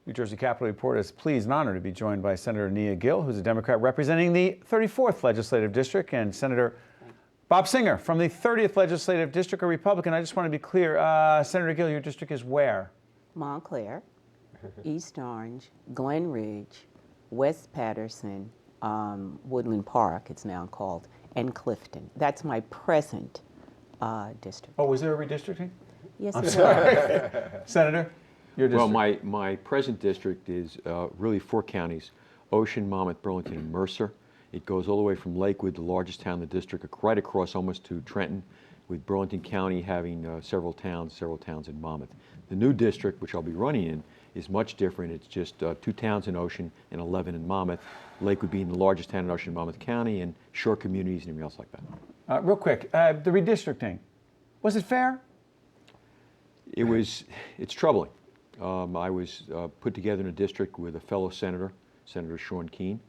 New Jersey Capitol Report is pleased and honored to be joined by Senator Nia Gill, who's a Democrat representing the 34th Legislative District, and Senator Bob Singer from the 30th Legislative District, a Republican. I just want to be clear, Senator Gill, your district is where? Montclair, East Orange, Glen Ridge, West Patterson, Woodland Park, it's now called, and Clifton. That's my present district. Oh, was there a redistricting? Yes, I'm it sorry. was. Senator, your district. Well, my present district is really 4 counties: Ocean, Monmouth, Burlington, and Mercer. It goes all the way from Lakewood, the largest town in the district, right across almost to Trenton, with Burlington County having several towns in Monmouth. The new district, which I'll be running in, is much different. It's just 2 towns in Ocean and 11 in Monmouth. Lakewood being the largest town in Ocean, Monmouth County, and shore communities and everything else like that. Real quick, the redistricting, was it fair? It's troubling. I was put together in a district with a fellow senator, Senator Sean Keane,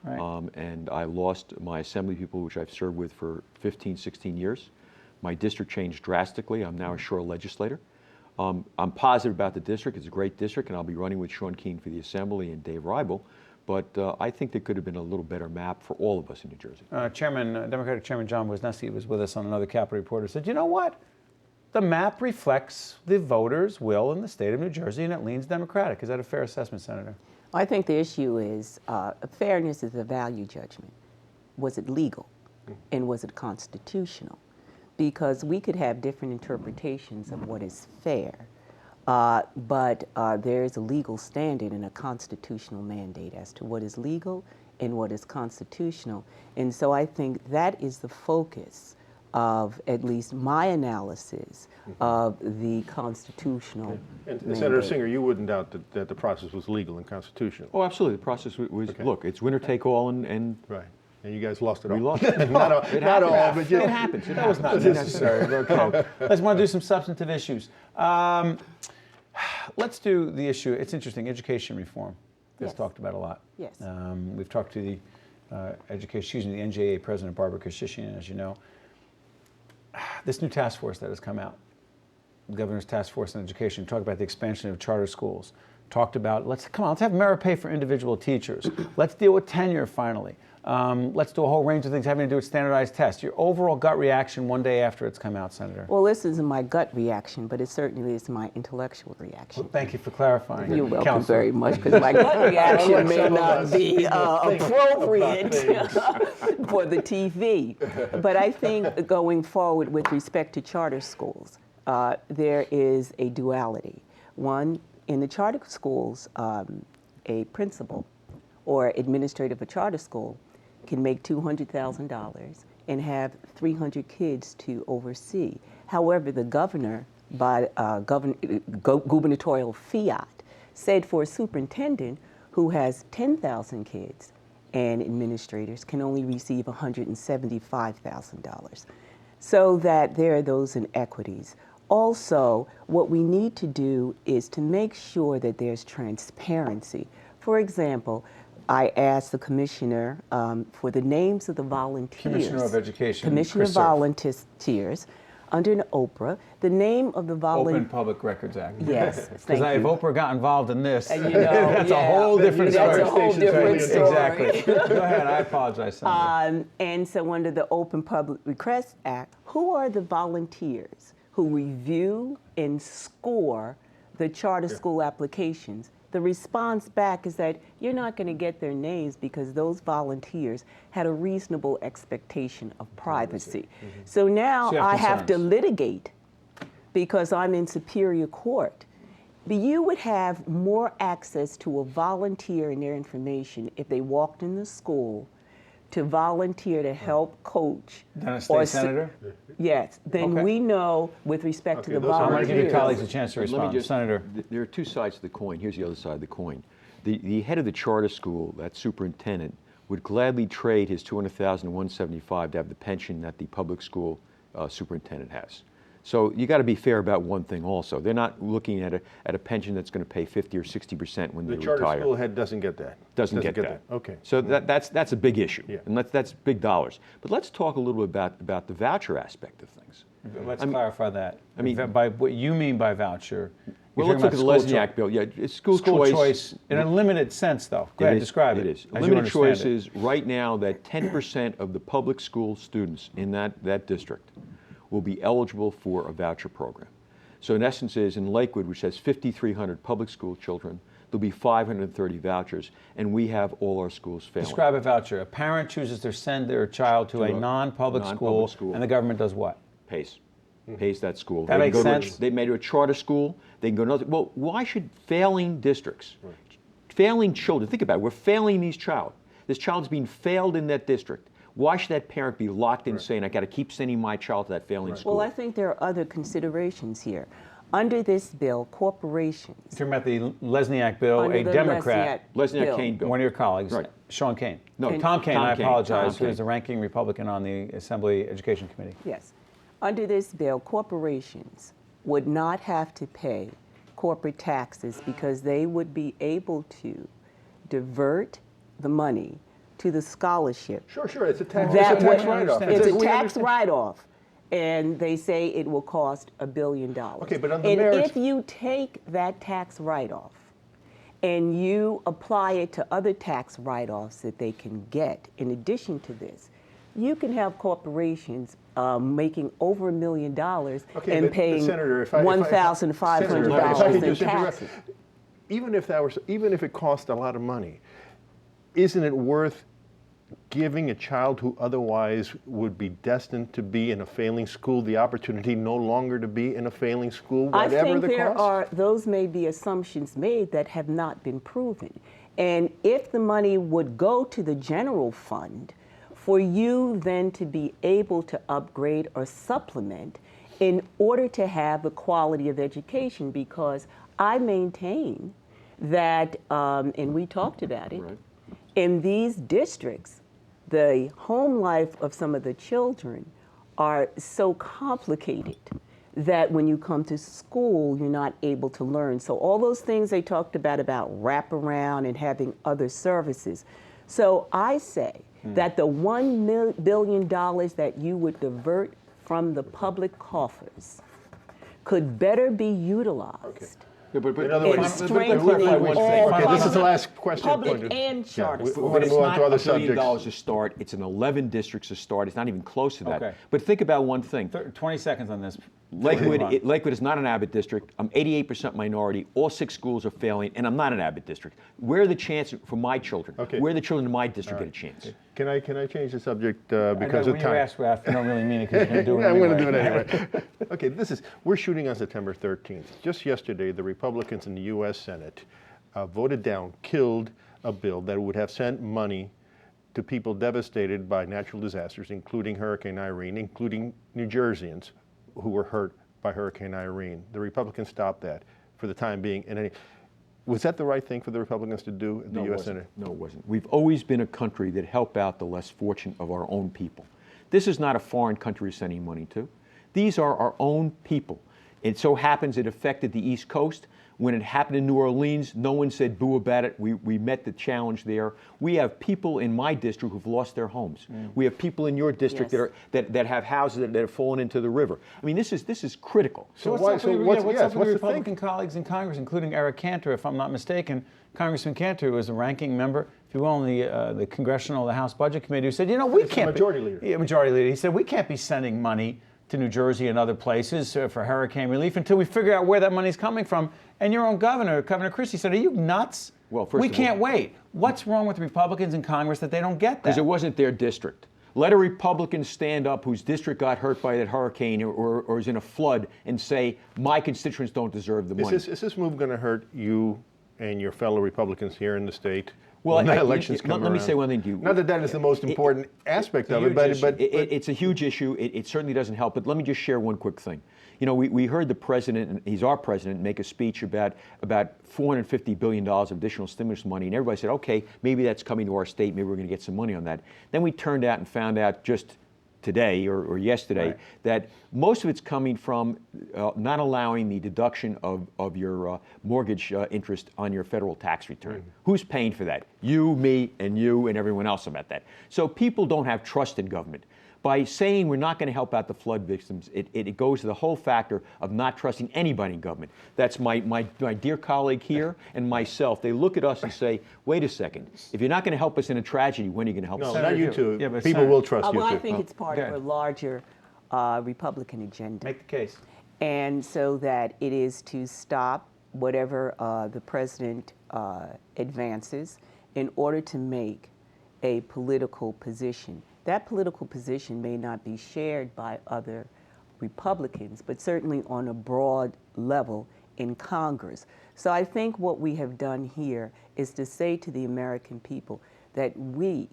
Right. and I lost my assembly people, which I've served with for 15, 16 years. My district changed drastically. I'm now a shore legislator. I'm positive about the district. It's a great district, and I'll be running with Sean Keane for the assembly and Dave Rybel. But I think there could have been a little better map for all of us in New Jersey. Democratic Chairman John Wisniewski was with us on another Capitol Reporter, said, you know what? The map reflects the voters' will in the state of New Jersey, and it leans Democratic. Is that a fair assessment, Senator? I think the issue is fairness is a value judgment. Was it legal? And was it constitutional? Because we could have different interpretations of what is fair, but there is a legal standard and a constitutional mandate as to what is legal and what is constitutional. And so I think that is the focus of at least my analysis of the constitutional And mandate. Senator Singer, you wouldn't doubt that the process was legal and constitutional. Oh, absolutely. The process was, Okay. Look, it's winner take all, and Right. And you guys lost it all. we lost it. not all, but It happens. That was not necessary. Okay. Let's want to do some substantive issues. Let's do the issue. It's interesting. Education reform is Yes. talked about a lot. Yes. We've talked to the the NJA President Barbara Kershishian, as you know. This new task force that has come out, the Governor's Task Force on Education, talked about the expansion of charter schools. Talked about let's have merit pay for individual teachers. Let's deal with tenure finally. Let's do a whole range of things having to do with standardized tests. Your overall gut reaction one day after it's come out, Senator? Well, this isn't my gut reaction, but it certainly is my intellectual reaction. Well, thank you for clarifying. You're welcome Counselor. very much, because my gut reaction may some of not us be think appropriate about for the TV. But I think going forward with respect to charter schools, there is a duality. One, in the charter schools, a principal or administrator of a charter school can make $200,000 and have 300 kids to oversee. However, the governor, by gubernatorial fiat, said for a superintendent who has 10,000 kids and administrators can only receive $175,000. So that there are those inequities. Also, what we need to do is to make sure that there's transparency. For example, I asked the commissioner for the names of the volunteers. Commissioner of Education. Commissioner of Volunteers under an OPRA, the name of the volunteer. Open Public Records Act. Yes, Because thank if you. Oprah got involved in this, You know, that's a yeah. whole different That's story. a whole different story. Exactly. Go ahead. I apologize, Senator. And so under the Open Public Request Act, who are the volunteers who review and score the charter school applications? The response back is that you're not going to get their names because those volunteers had a reasonable expectation of privacy. So now So you have I have to concerns. litigate because I'm in Superior Court. But you would have more access to a volunteer and their information if they walked in the school to volunteer to help coach. Then a or state senator? Yes. Then Okay. we know with respect to Okay, the those are I'm going to give your volunteers. colleagues a chance to Let me respond. just- Senator. There are 2 sides to the coin. Here's the other side of the coin. The head of the charter school, that superintendent, would gladly trade his $200,000 to $175,000 to have the pension that the public school superintendent has. So you got to be fair about one thing also. They're not looking at a pension that's going to pay 50 or 60% when The they charter retire. school head doesn't get that. Doesn't get that. Okay. So that's a big issue, Yeah. and that's big dollars. But let's talk a little bit about the voucher aspect of things. Let's clarify that. I mean- by what you mean by voucher Well, You're let's look at the talking about Lesniak bill. Yeah, it's school choice in a limited sense, though. Go ahead, describe it. It is. as you Limited choice understand it. is right now that 10% of the public school students in that district will be eligible for a voucher program. So in essence is in Lakewood, which has 5,300 public school children, there'll be 530 vouchers, and we have all our schools failing. Describe a voucher. A parent chooses to send their child to a non-public school, and the government does what? Pays that school. That They makes can go to sense. they made it a charter school. They can go to another. Well, why should failing districts, failing children, think about it, we're failing these child. This child is being failed in that district. Why should that parent be locked in saying, I got to keep sending my child to that failing school? Well, I think there are other considerations here. Under this bill, corporations. You're talking about the Lesniak bill, under a the Democrat, Lesniak Kane bill. one of your colleagues, Right. Sean Kane. No, Tom Kane, Tom I Kane. apologize, Tom who is the ranking Republican on the Assembly Education Committee. Yes. Under this bill, corporations would not have to pay corporate taxes because they would be able to divert the money to the scholarship. Sure, it's a tax, That it's a tax would- write-off. It's a We tax understand. write-off, and they say it will cost $1 billion. Okay, but on the and merits- if you take that tax write-off and you apply it to other tax write-offs that they can get in addition to this, you can have corporations making over $1 million Okay, and but paying Senator, if I- $1,500 Senator, if I could in just interrupt. taxes. Even if it cost a lot of money, isn't it worth giving a child who otherwise would be destined to be in a failing school the opportunity no longer to be in a failing school, I whatever think the there cost? those may be assumptions made that have not been proven. And if the money would go to the general fund, for you then to be able to upgrade or supplement in order to have the quality of education, because I maintain that, and we talked about it, Right. in these districts, the home life of some of the children are so complicated that when you come to school, you're not able to learn. So all those things they talked about wraparound and having other services. So I say that the $1 billion that you would divert from the public coffers could better be utilized Yeah, but In other in words, strengthening clarify one thing. all Okay, this is the public- last question. public and charter we- schools. we're going to move on to other It's not $1 billion subjects. to start. It's in 11 districts to start. It's not even close to that. Okay. But think about one thing. 20 seconds on this. Lakewood is not an Abbott district. I'm 88% minority. All 6 schools are failing, and I'm not an Abbott district. Where are the chances for my children? Okay. Where are the children in my district get a chance? Can I change the subject I because know of when time? you ask Ralph, you don't really mean it because you're going to do it I'm anyway. going to do it anyway. Okay, we're shooting on September 13th. Just yesterday, the Republicans in the U.S. Senate killed a bill that would have sent money to people devastated by natural disasters, including Hurricane Irene, including New Jerseyans who were hurt by Hurricane Irene. The Republicans stopped that for the time being. Was that the right thing for the Republicans to do at the No, it U.S. wasn't. Senate? No, it wasn't. We've always been a country that help out the less fortunate of our own people. This is not a foreign country we're sending money to. These are our own people. It so happens it affected the East Coast. When it happened in New Orleans, no one said boo about it. We met the challenge there. We have people in my district who've lost their homes. We have people in your district Yes. that have houses that have fallen into the river. I mean, this is critical. So what's up with your Republican colleagues in Congress, including Eric Cantor, if I'm not mistaken? Congressman Cantor was a ranking member, if you will, on the Congressional, the House Budget Committee, who said, you know, we It's the can't majority leader. Yeah, majority leader. He said, we can't be sending money to New Jersey and other places for hurricane relief until we figure out where that money's coming from. And your own governor, Governor Christie, said, are you nuts? Well, first we of all- can't wait. What's wrong with Republicans in Congress that they don't get that? Because it wasn't their district. Let a Republican stand up whose district got hurt by that hurricane or is in a flood and say, my constituents don't deserve the money. Is this move going to hurt you and your fellow Republicans here in the state? Well, when the I- elections let come me around? say one thing to you. Not that is the most important aspect of it, but It's a huge issue. It certainly doesn't help. But let me just share one quick thing. You know, we heard the president, and he's our president, make a speech about $450 billion of additional stimulus money, and everybody said, okay, maybe that's coming to our state. Maybe we're going to get some money on that. Then we turned out and found out just today or yesterday Right. that most of it's coming from not allowing the deduction of your mortgage interest on your federal tax return. Who's paying for that? You, me, and everyone else about that. So people don't have trust in government. by saying we're not going to help out the flood victims, it goes to the whole factor of not trusting anybody in government. That's my dear colleague here and myself. They look at us and say, wait a second, if you're not going to help us in a tragedy, when are you going to help us? No, not you two. Yeah, but People will trust you Well, I two. think it's part go of a ahead. larger Republican agenda. Make the case. And so that it is to stop whatever the president advances in order to make a political position. That political position may not be shared by other Republicans, but certainly on a broad level in Congress. So I think what we have done here is to say to the American people that we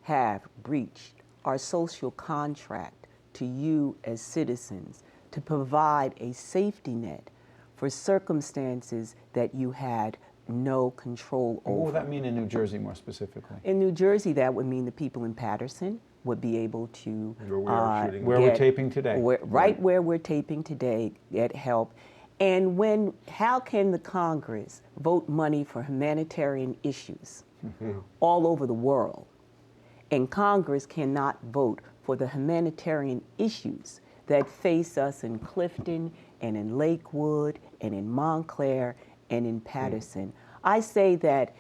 have breached our social contract to you as citizens to provide a safety net for circumstances that you had no control over. What would that mean in New Jersey more specifically? In New Jersey, that would mean the people in Patterson would be able to Where we are shooting. Where we're taping today. right where we're taping today, get help. And how can the Congress vote money for humanitarian issues all over the world, and Congress cannot vote for the humanitarian issues that face us in Clifton and in Lakewood and in Montclair and in Patterson? I say that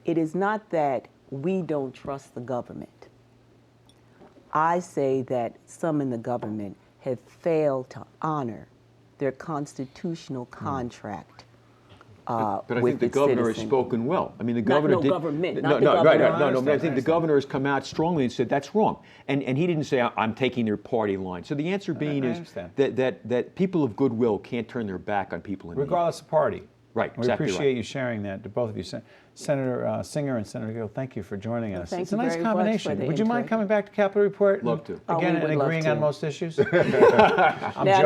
it is not that we don't trust the government. I say that some in the government have failed to honor their constitutional contract But I with think the its governor has citizens. spoken well. I mean, the Not- governor no, did. government, no, not the no, governor. right, I no, but I think the understand. governor has come out strongly and said that's wrong, and he didn't say I'm taking their party line. So the answer being I is understand. that people of goodwill can't turn their back on people in need. Regardless of party. Right, We exactly appreciate right. you sharing that to both of you. Senator Singer and Senator Gill, thank you for joining us. Thank It's a you nice very much for combination. the Would you mind input. coming back to Capitol Report? Love to. Oh, Again, we would and love agreeing to. on most issues? Now,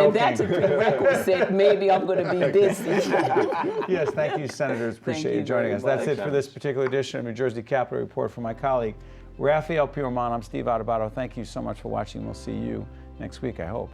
if that's a prerequisite, maybe I'm going to be busy. Yes, thank you, Senators. Appreciate you you joining very us. That's much. it for this particular edition of New Jersey Capitol Report from my colleague, Raphael Piermont. I'm Steve Adubato. Thank you so much for watching. We'll see you next week, I hope.